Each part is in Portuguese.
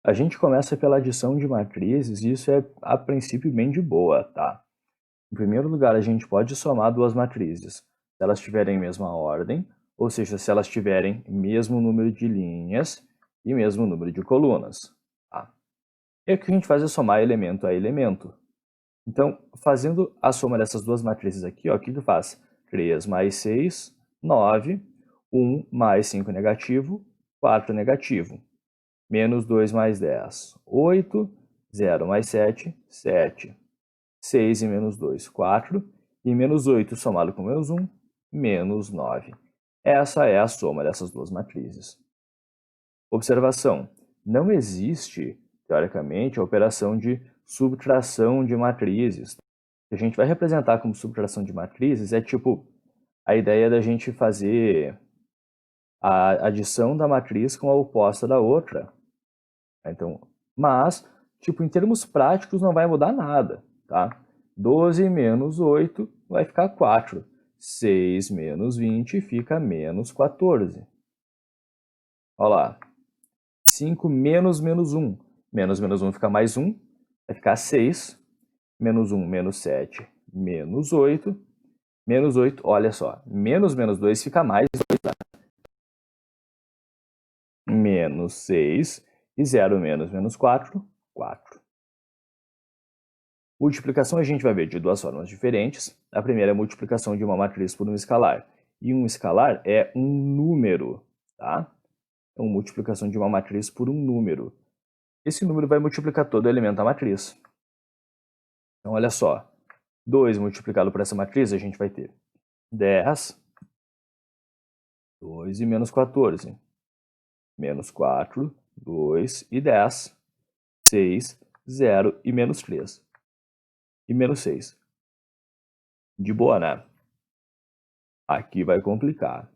A gente começa pela adição de matrizes e isso é, a princípio, bem de boa, tá? Em primeiro lugar, a gente pode somar duas matrizes, se elas tiverem mesma ordem, ou seja, se elas tiverem mesmo número de linhas e mesmo número de colunas. Tá? E o que a gente faz é somar elemento a elemento. Então, fazendo a soma dessas duas matrizes aqui, ó, o que que faz? 3 mais 6, 9, 1 mais 5 negativo, 4 negativo. Menos 2 mais 10, 8, 0 mais 7, 7. 6 e menos 2, 4. E menos 8 somado com menos 1, menos 9. Essa é a soma dessas duas matrizes. Observação: não existe, teoricamente, a operação de subtração de matrizes. O que a gente vai representar como subtração de matrizes é tipo a ideia da gente fazer a adição da matriz com a oposta da outra. Então, mas, tipo, em termos práticos não vai mudar nada, tá? 12 menos 8 vai ficar 4. 6 menos 20 fica menos 14. Olha lá. 5 menos menos 1. Menos menos 1 fica mais 1. Vai ficar 6. Menos 1, menos 7, menos 8. Menos 8, olha só. Menos menos 2 fica mais 2. Menos 6. E 0 menos menos 4, 4. Multiplicação a gente vai ver de duas formas diferentes. A primeira é a multiplicação de uma matriz por um escalar. E um escalar é um número, tá? Então, multiplicação de uma matriz por um número. Esse número vai multiplicar todo elemento da matriz. Então, olha só. 2 multiplicado por essa matriz, a gente vai ter 10, 2 e menos 14. Menos 4, 2 e 10. 6, 0 e menos 3. E menos 6. De boa, né? Aqui vai complicar.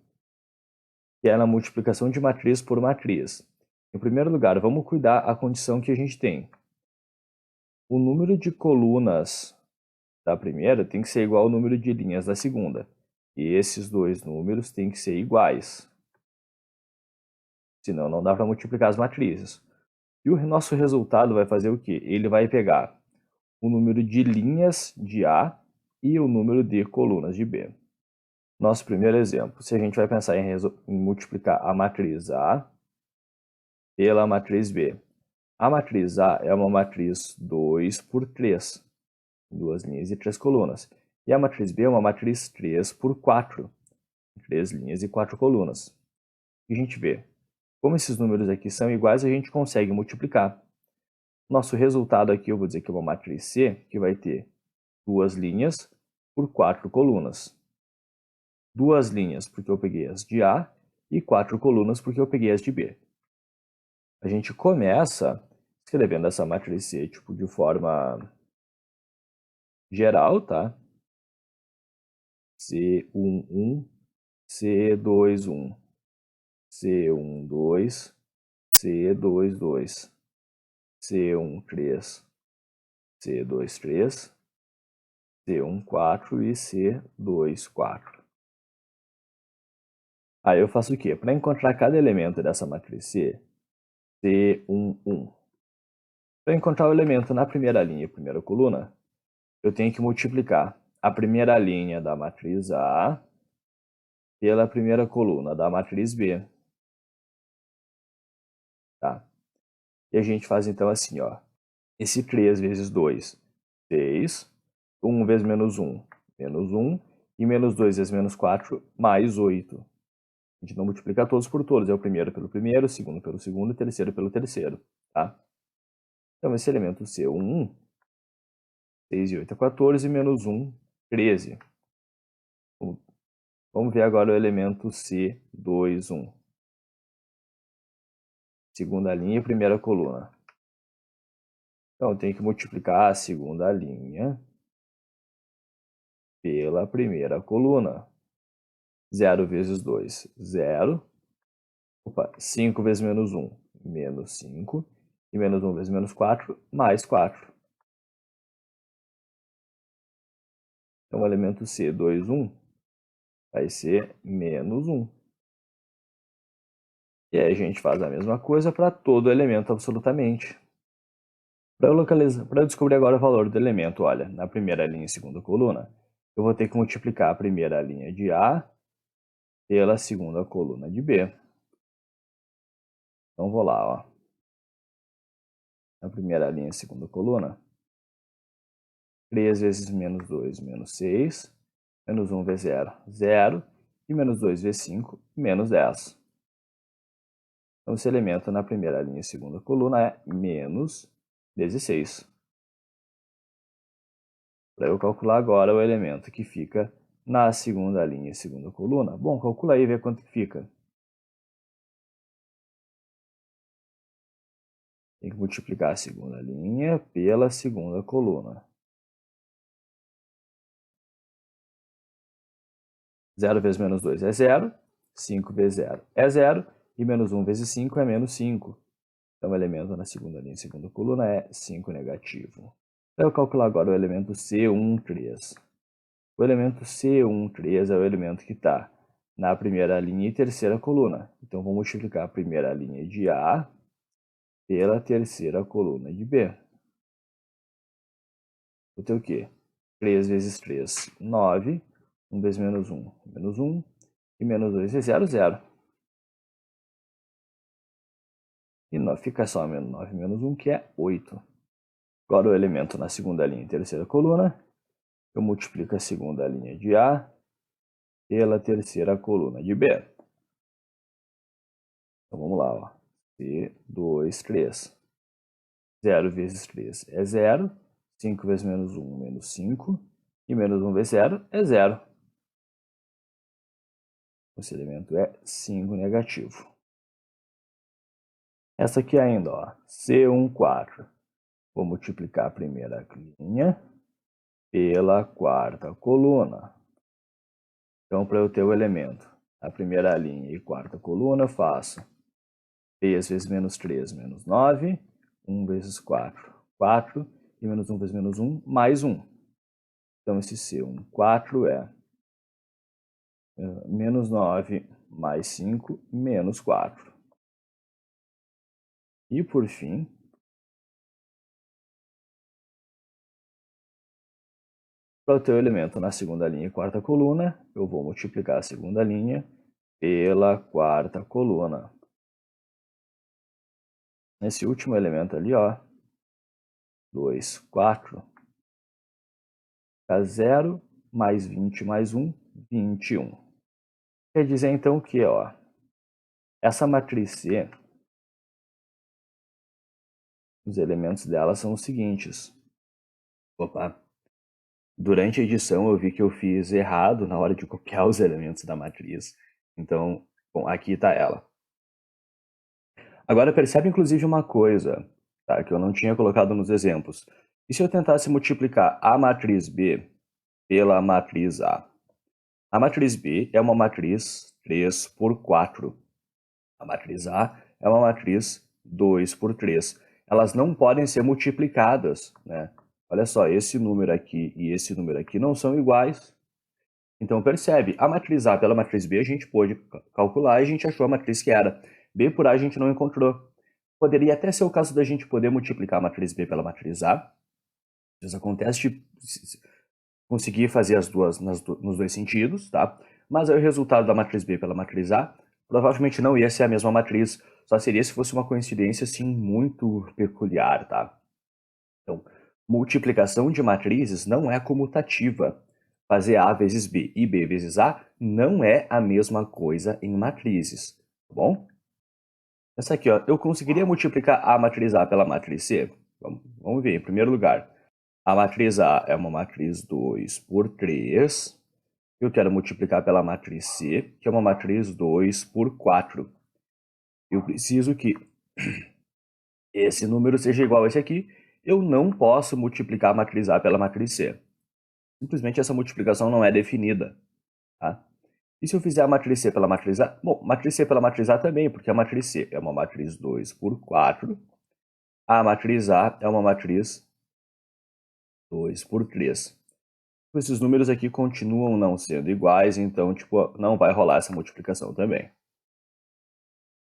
Que é na multiplicação de matriz por matriz. Em primeiro lugar, vamos cuidar a condição que a gente tem. O número de colunas da primeira tem que ser igual ao número de linhas da segunda. E esses dois números têm que ser iguais. Senão não dá para multiplicar as matrizes. E o nosso resultado vai fazer o quê? Ele vai pegar o número de linhas de A e o número de colunas de B. Nosso primeiro exemplo, se a gente vai pensar em multiplicar a matriz A pela matriz B. A matriz A é uma matriz 2 por 3, duas linhas e 3 colunas. E a matriz B é uma matriz 3 por 4, 3 linhas e 4 colunas. E a gente vê, como esses números aqui são iguais, a gente consegue multiplicar. Nosso resultado aqui, eu vou dizer que é uma matriz C, que vai ter 2 linhas por 4 colunas. 2 linhas porque eu peguei as de A e 4 colunas porque eu peguei as de B. A gente começa escrevendo essa matriz C tipo, de forma geral, tá? C11, C21, C12, C22, C13, C23, C14 e C24. Aí eu faço o quê? Para encontrar cada elemento dessa matriz C, C11. Para encontrar o elemento na primeira linha e primeira coluna, eu tenho que multiplicar a primeira linha da matriz A pela primeira coluna da matriz B. Tá? E a gente faz então assim, ó. Esse 3 vezes 2, 6. 1 vezes menos 1, menos 1. E menos 2 vezes menos 4, mais 8. A gente não multiplica todos por todos. É o primeiro pelo primeiro, o segundo pelo segundo e o terceiro pelo terceiro. Tá? Então, esse elemento C11, 6 e 8 é 14, menos 1, 13. Vamos ver agora o elemento C21. Segunda linha e primeira coluna. Então, eu tenho que multiplicar a segunda linha pela primeira coluna. 0 vezes 2, 0. Opa, 5 vezes menos 1, menos 5. E menos 1 vezes menos 4, mais 4. Então, o elemento C21 vai ser menos 1. E aí a gente faz a mesma coisa para todo elemento absolutamente. Para eu descobrir agora o valor do elemento, olha, na primeira linha e segunda coluna, eu vou ter que multiplicar a primeira linha de A pela segunda coluna de B. Então vou lá, ó. Na primeira linha e segunda coluna, 3 vezes menos 2, menos 6, menos 1 vezes 0, 0, e menos 2 vezes 5, menos 10. Então esse elemento na primeira linha e segunda coluna é menos 16. Para eu calcular agora o elemento que fica na segunda linha e segunda coluna. Bom, calcula aí e vê quanto que fica. Tem que multiplicar a segunda linha pela segunda coluna. 0 vezes menos 2 é 0, 5 vezes 0 é 0, e menos 1 vezes 5 é menos 5. Então o elemento na segunda linha e segunda coluna é 5 negativo. Para eu calcular agora o elemento C13. O elemento C13 é o elemento que está na primeira linha e terceira coluna. Então vou multiplicar a primeira linha de A pela terceira coluna de B. Vou ter o quê? 3 vezes 3, 9. 1 vezes menos 1, menos 1. E menos 2 é 0, 0. E fica só menos 9 menos 1, que é 8. Agora o elemento na segunda linha e terceira coluna. Eu multiplico a segunda linha de A pela terceira coluna de B. Então vamos lá, ó. C2, 3. 0 vezes 3 é 0. 5 vezes menos 1, menos 5. E menos 1 vezes 0 é 0. Esse elemento é 5 negativo. Essa aqui ainda, ó, C14. Vou multiplicar a primeira linha pela quarta coluna. Então, para eu ter o elemento, a primeira linha e quarta coluna, eu faço 3 vezes menos 3, menos 9. 1 vezes 4, 4. E menos 1 vezes menos 1, mais 1. Então, esse C14 é menos 9 mais 5, menos 4. E, por fim, para eu ter o elemento na segunda linha e quarta coluna, eu vou multiplicar a segunda linha pela quarta coluna. Nesse último elemento ali, ó, 2, 4, dá 0 mais 20 mais 1, 21. Quer dizer, então, que ó, essa matriz C, os elementos dela são os seguintes. Opa, durante a edição eu vi que eu fiz errado na hora de copiar os elementos da matriz. Então, bom, aqui está ela. Agora percebe inclusive uma coisa, tá, que eu não tinha colocado nos exemplos. E se eu tentasse multiplicar a matriz B pela matriz A? A matriz B é uma matriz 3 por 4. A matriz A é uma matriz 2 por 3. Elas não podem ser multiplicadas, né? Olha só, esse número aqui e esse número aqui não são iguais. Então percebe, a matriz A pela matriz B a gente pôde calcular e a gente achou a matriz que era. B por A a gente não encontrou. Poderia até ser o caso da gente poder multiplicar a matriz B pela matriz A. Isso acontece de conseguir fazer as duas nos dois sentidos, tá? Mas aí o resultado da matriz B pela matriz A provavelmente não ia ser a mesma matriz, só seria se fosse uma coincidência assim muito peculiar, tá? Então, multiplicação de matrizes não é comutativa. Fazer A vezes B e B vezes A não é a mesma coisa em matrizes, tá bom? Essa aqui, ó, eu conseguiria multiplicar a matriz A pela matriz C? Vamos ver, em primeiro lugar. A matriz A é uma matriz 2 por 3. Eu quero multiplicar pela matriz C, que é uma matriz 2 por 4. Eu preciso que esse número seja igual a esse aqui. Eu não posso multiplicar a matriz A pela matriz C. Simplesmente essa multiplicação não é definida. Tá? E se eu fizer a matriz C pela matriz A? Bom, matriz C pela matriz A também, porque a matriz C é uma matriz 2 por 4. A matriz A é uma matriz 2 por 3. Esses números aqui continuam não sendo iguais, então tipo, não vai rolar essa multiplicação também.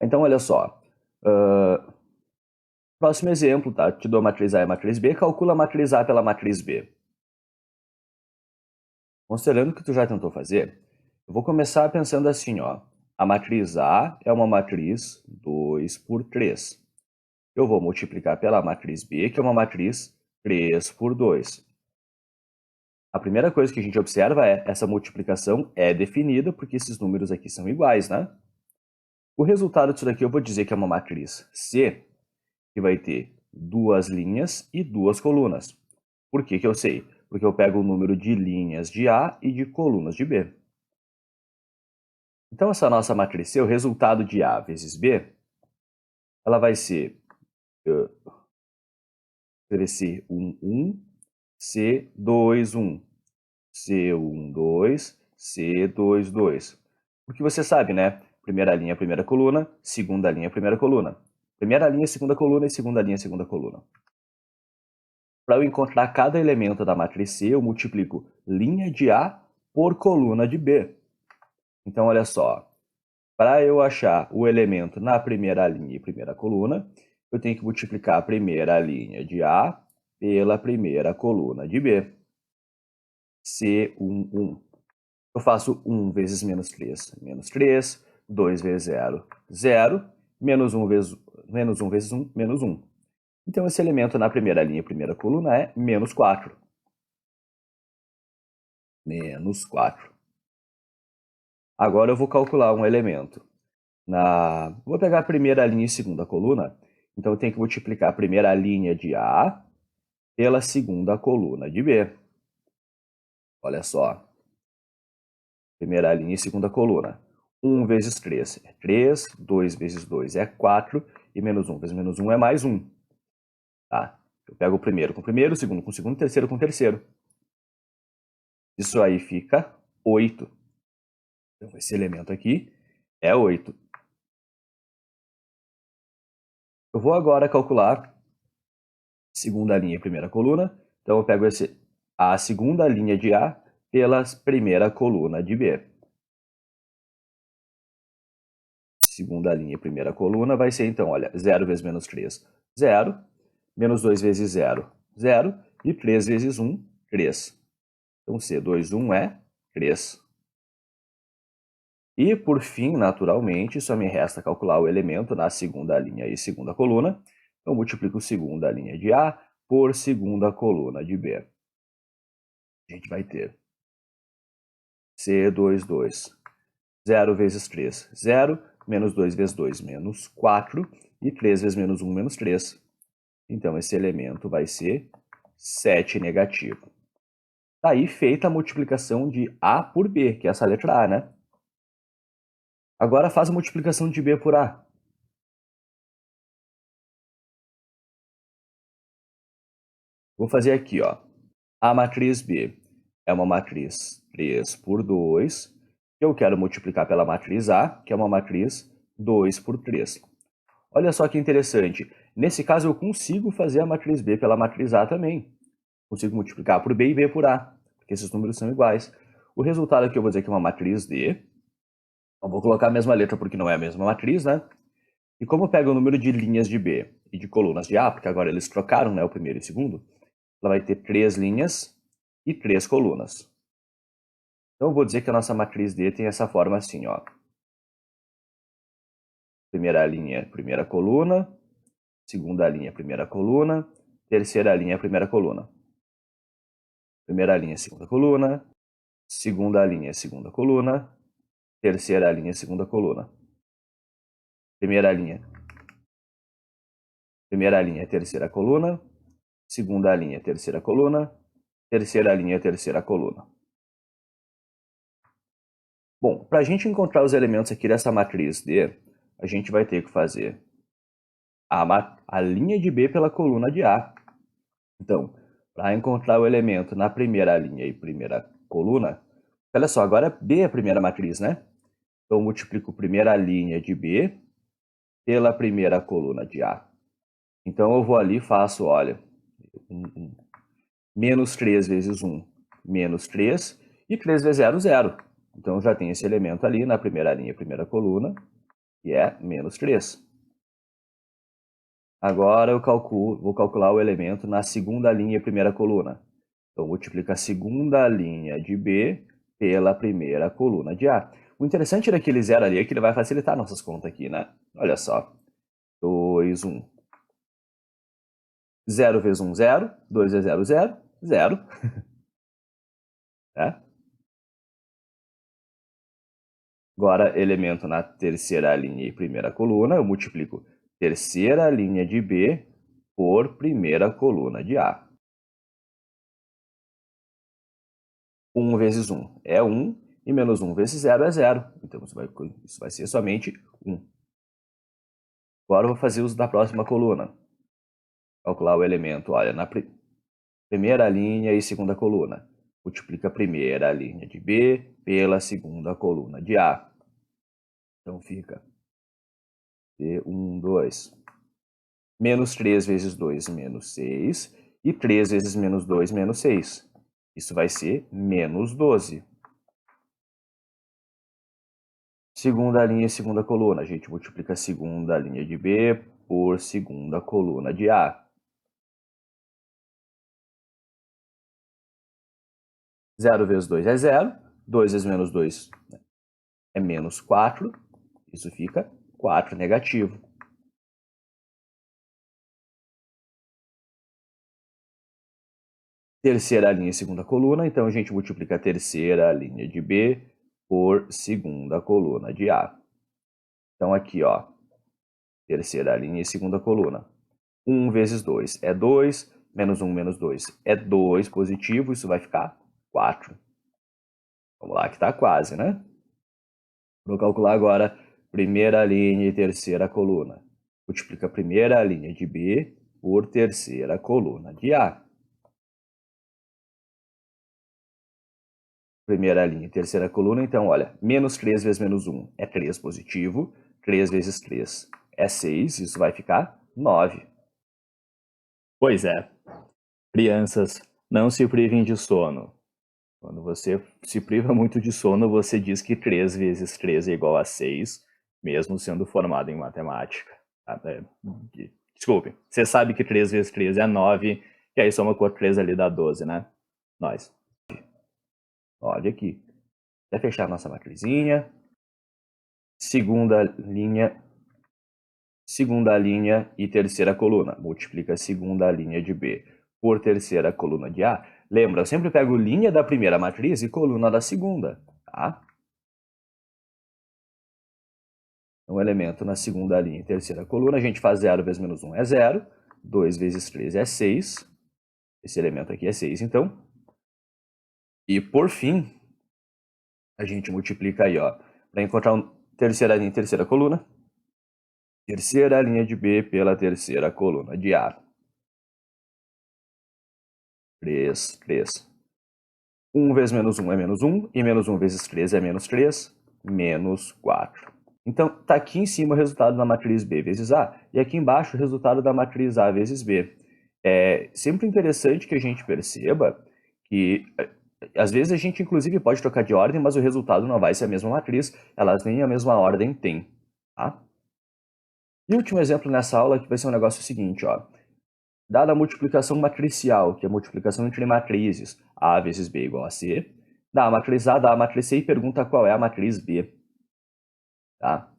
Então, olha só. Próximo exemplo, tá? Te dou a matriz A e a matriz B, calcula a matriz A pela matriz B. Considerando que tu já tentou fazer, eu vou começar pensando assim, ó. A matriz A é uma matriz 2 por 3. Eu vou multiplicar pela matriz B, que é uma matriz 3 por 2. A primeira coisa que a gente observa é essa multiplicação é definida porque esses números aqui são iguais, né? O resultado disso daqui eu vou dizer que é uma matriz C, que vai ter duas linhas e duas colunas. Por que que eu sei? Porque eu pego o número de linhas de A e de colunas de B. Então, essa nossa matriz C, o resultado de A vezes B, ela vai ser C1, 1, C2, 1, C1, 2, C2, 2. Porque você sabe, né? Primeira linha, primeira coluna, segunda linha, primeira coluna. Primeira linha, segunda coluna e segunda linha, segunda coluna. Para eu encontrar cada elemento da matriz C, eu multiplico linha de A por coluna de B. Então, olha só. Para eu achar o elemento na primeira linha e primeira coluna, eu tenho que multiplicar a primeira linha de A pela primeira coluna de B. C1, 1. Eu faço 1 vezes menos 3, 2 vezes 0, 0, menos 1 vezes 1, menos 1. Então, esse elemento na primeira linha e primeira coluna é menos 4. Menos 4. Agora eu vou calcular um elemento. Vou pegar a primeira linha e segunda coluna. Então, eu tenho que multiplicar a primeira linha de A pela segunda coluna de B. Olha só. Primeira linha e segunda coluna. 1 vezes 3 é 3, 2 vezes 2 é 4, e menos 1 vezes menos 1 é mais 1. Tá? Eu pego o primeiro com o primeiro, o segundo com o segundo, o terceiro com o terceiro. Isso aí fica 8. Então, esse elemento aqui é 8. Eu vou agora calcular segunda linha e primeira coluna. Então, eu pego a segunda linha de A pela primeira coluna de B. Segunda linha e primeira coluna vai ser, então, olha, 0 vezes menos 3, 0. Menos 2 vezes 0, 0. E 3 vezes 1, 3. Então, C2, 1 é 3. E, por fim, naturalmente, só me resta calcular o elemento na segunda linha e segunda coluna. Eu multiplico segunda linha de A por segunda coluna de B. A gente vai ter C2, 2. 0 vezes 3, 0. Menos 2 vezes 2, menos 4. E 3 vezes menos 1, menos 3. Então, esse elemento vai ser 7 negativo. Tá aí feita a multiplicação de A por B, que é essa letra A, né? Agora faz a multiplicação de B por A. Vou fazer aqui, ó. A matriz B é uma matriz 3 por 2, que eu quero multiplicar pela matriz A, que é uma matriz 2 por 3. Olha só que interessante. Nesse caso, eu consigo fazer a matriz B pela matriz A também. Consigo multiplicar por B e B por A, porque esses números são iguais. O resultado aqui eu vou dizer que é uma matriz D. Eu vou colocar a mesma letra porque não é a mesma matriz, né? E como pega o número de linhas de B e de colunas de A, porque agora eles trocaram, né, o primeiro e o segundo, ela vai ter 3 linhas e 3 colunas. Então eu vou dizer que a nossa matriz D tem essa forma assim, ó. Primeira linha, primeira coluna. Segunda linha, primeira coluna. Terceira linha, primeira coluna. Primeira linha, segunda coluna. Segunda linha, segunda coluna. Terceira linha, segunda coluna. Primeira linha, terceira coluna. Segunda linha, terceira coluna. Terceira linha, terceira coluna. Bom, para a gente encontrar os elementos aqui dessa matriz D, a gente vai ter que fazer a linha de B pela coluna de A. Então, para encontrar o elemento na primeira linha e primeira coluna, olha só, agora B é a primeira matriz, né? Então, eu multiplico a primeira linha de B pela primeira coluna de A. Então, eu vou ali e faço, olha, menos 3 vezes 1, menos 3, e 3 vezes 0, 0. Então, eu já tenho esse elemento ali na primeira linha, primeira coluna. que é menos 3. Agora eu vou calcular o elemento na segunda linha e primeira coluna. Então, multiplica a segunda linha de B pela primeira coluna de A. O interessante daquele zero ali é que ele vai facilitar nossas contas aqui, né? Olha só. 2, 1. 0 vezes 1, 0. 2 vezes 0, 0. 0. É? Agora, elemento na terceira linha e primeira coluna, eu multiplico terceira linha de B por primeira coluna de A. 1 vezes 1 é 1, e menos 1 vezes 0 é 0. Então, isso vai ser somente 1. Agora eu vou fazer uso da próxima coluna. Calcular o elemento, olha, na primeira linha e segunda coluna. Multiplica a primeira linha de B pela segunda coluna de A. Então, fica B1, 2. Menos 3 vezes 2, menos 6. E 3 vezes menos 2, menos 6. Isso vai ser menos 12. Segunda linha e segunda coluna. A gente multiplica a segunda linha de B por segunda coluna de A. 0 vezes 2 é 0. 2 vezes menos 2 é menos 4. Isso fica 4 negativo. Terceira linha e segunda coluna. Então, a gente multiplica a terceira linha de B por segunda coluna de A. Então, aqui, ó, terceira linha e segunda coluna. 1 vezes 2 é 2, menos 1 menos 2 é 2 positivo, isso vai ficar 4. Vamos lá, que está quase, né? Vou calcular agora primeira linha e terceira coluna. Multiplica a primeira linha de B por terceira coluna de A. Primeira linha e terceira coluna, então, olha, menos 3 vezes menos 1 é 3 positivo, 3 vezes 3 é 6, isso vai ficar 9. Pois é, crianças, não se privem de sono. Quando você se priva muito de sono, você diz que 3 vezes 3 é igual a 6, mesmo sendo formado em matemática. Desculpe, você sabe que 3 vezes 3 é 9, e aí soma com 3 ali dá 12, né? Nós. Olha aqui. Vai fechar nossa matrizinha. Segunda linha e terceira coluna. Multiplica a segunda linha de B por terceira coluna de A. Lembra, eu sempre pego linha da primeira matriz e coluna da segunda, tá? Um elemento na segunda linha e terceira coluna, a gente faz 0 vezes menos 1 é 0, 2 vezes 3 é 6, esse elemento aqui é 6, então. E, por fim, a gente multiplica aí, ó, para encontrar terceira linha e terceira coluna, terceira linha de B pela terceira coluna de A. 3, 3. 1 vezes menos 1 é menos 1, e menos 1 vezes 3 é menos 3, menos 4. Então, está aqui em cima o resultado da matriz B vezes A, e aqui embaixo o resultado da matriz A vezes B. É sempre interessante que a gente perceba que, às vezes, a gente, inclusive, pode trocar de ordem, mas o resultado não vai ser a mesma matriz, elas nem a mesma ordem têm, tá? E o último exemplo nessa aula que vai ser um negócio seguinte, ó. Dada a multiplicação matricial, que é a multiplicação entre matrizes, A vezes B igual a C, dá a matriz A, dá a matriz C e pergunta qual é a matriz B. Tá?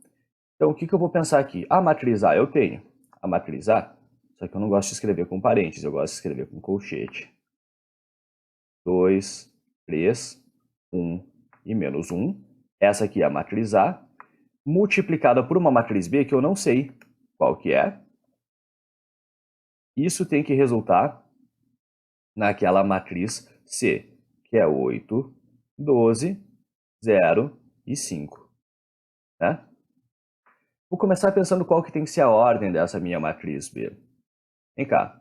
Então, o que eu vou pensar aqui? A matriz A eu tenho. A matriz A, só que eu não gosto de escrever com parênteses, eu gosto de escrever com colchete. 2, 3, 1 e menos 1. Essa aqui é a matriz A, multiplicada por uma matriz B que eu não sei qual que é. Isso tem que resultar naquela matriz C, que é 8, 12, 0 e 5. Né? Vou começar pensando qual que tem que ser a ordem dessa minha matriz B. Vem cá.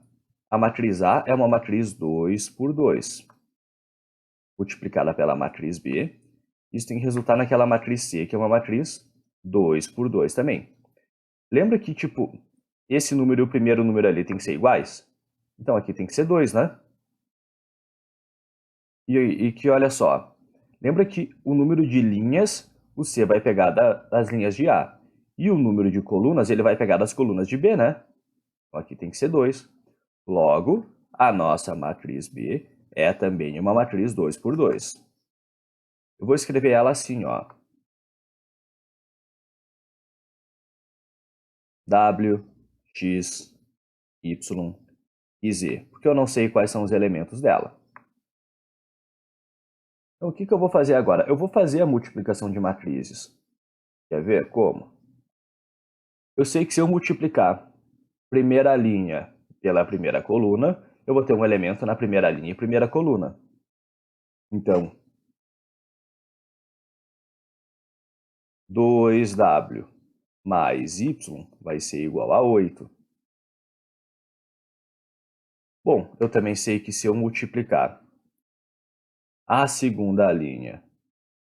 A matriz A é uma matriz 2 por 2, multiplicada pela matriz B. Isso tem que resultar naquela matriz C, que é uma matriz 2 por 2 também. Lembra que, tipo, esse número e o primeiro número ali tem que ser iguais? Então, aqui tem que ser 2, né? E que, olha só, lembra que o número de linhas, o C vai pegar das linhas de A. E o número de colunas, ele vai pegar das colunas de B, né? Então, aqui tem que ser 2. Logo, a nossa matriz B é também uma matriz 2 por 2. Eu vou escrever ela assim, ó. W, X, Y e Z. Porque eu não sei quais são os elementos dela. Então, o que eu vou fazer agora? Eu vou fazer a multiplicação de matrizes. Quer ver como? Eu sei que se eu multiplicar primeira linha pela primeira coluna, eu vou ter um elemento na primeira linha e primeira coluna. Então, 2W mais Y vai ser igual a 8. Bom, eu também sei que se eu multiplicar a segunda linha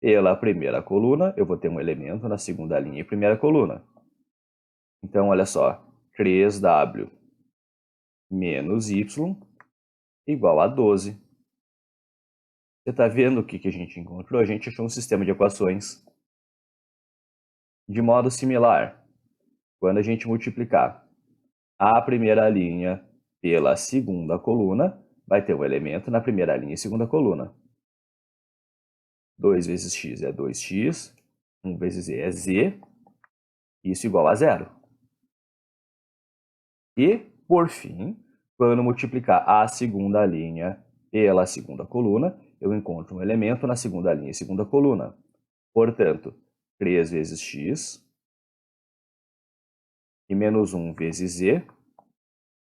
pela primeira coluna, eu vou ter um elemento na segunda linha e primeira coluna. Então, olha só, 3W menos Y igual a 12. Você está vendo o que a gente encontrou? A gente achou um sistema de equações. De modo similar, quando a gente multiplicar a primeira linha pela segunda coluna, vai ter um elemento na primeira linha e segunda coluna. 2 vezes x é 2x, 1 vezes z é z, isso igual a 0. E, por fim, quando multiplicar a segunda linha pela segunda coluna, eu encontro um elemento na segunda linha e segunda coluna. Portanto, 3 vezes x e menos 1 vezes z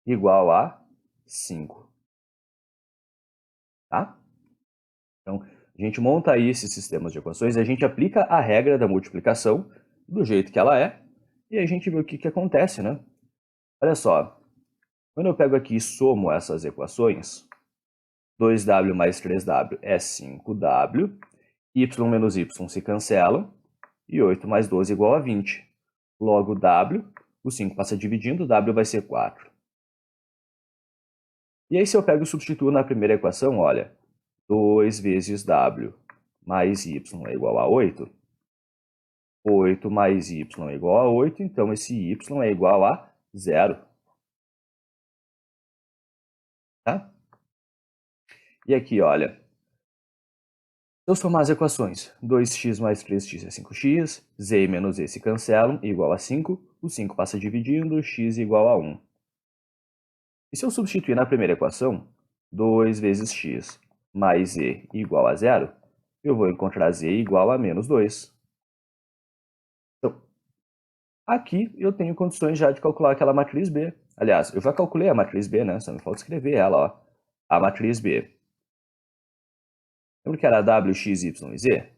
igual a 5. Tá? Então, a gente monta aí esses sistemas de equações, a gente aplica a regra da multiplicação do jeito que ela é, e a gente vê o que acontece, né? Olha só, quando eu pego aqui e somo essas equações, 2W mais 3W é 5W, y menos y se cancelam, e 8 mais 12 igual a 20. Logo, W, o 5 passa dividindo, W vai ser 4. E aí, se eu pego e substituo na primeira equação, olha, 2 vezes W mais y é igual a 8. 8 mais y é igual a 8, então esse y é igual a 0. Tá? E aqui, olha, se eu somar as equações, 2x mais 3x é 5x, z menos z se cancelam, igual a 5, o 5 passa dividindo, x igual a 1. E se eu substituir na primeira equação, 2 vezes x mais z igual a 0, eu vou encontrar z igual a menos 2. Então, aqui eu tenho condições já de calcular aquela matriz B. Aliás, eu já calculei a matriz B, né? Só me falta escrever ela, ó. A matriz B. Lembra que era W, X, Y e Z?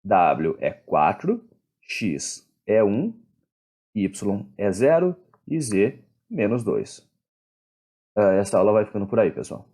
W é 4, X é 1, Y é 0 e Z menos 2. Essa aula vai ficando por aí, pessoal.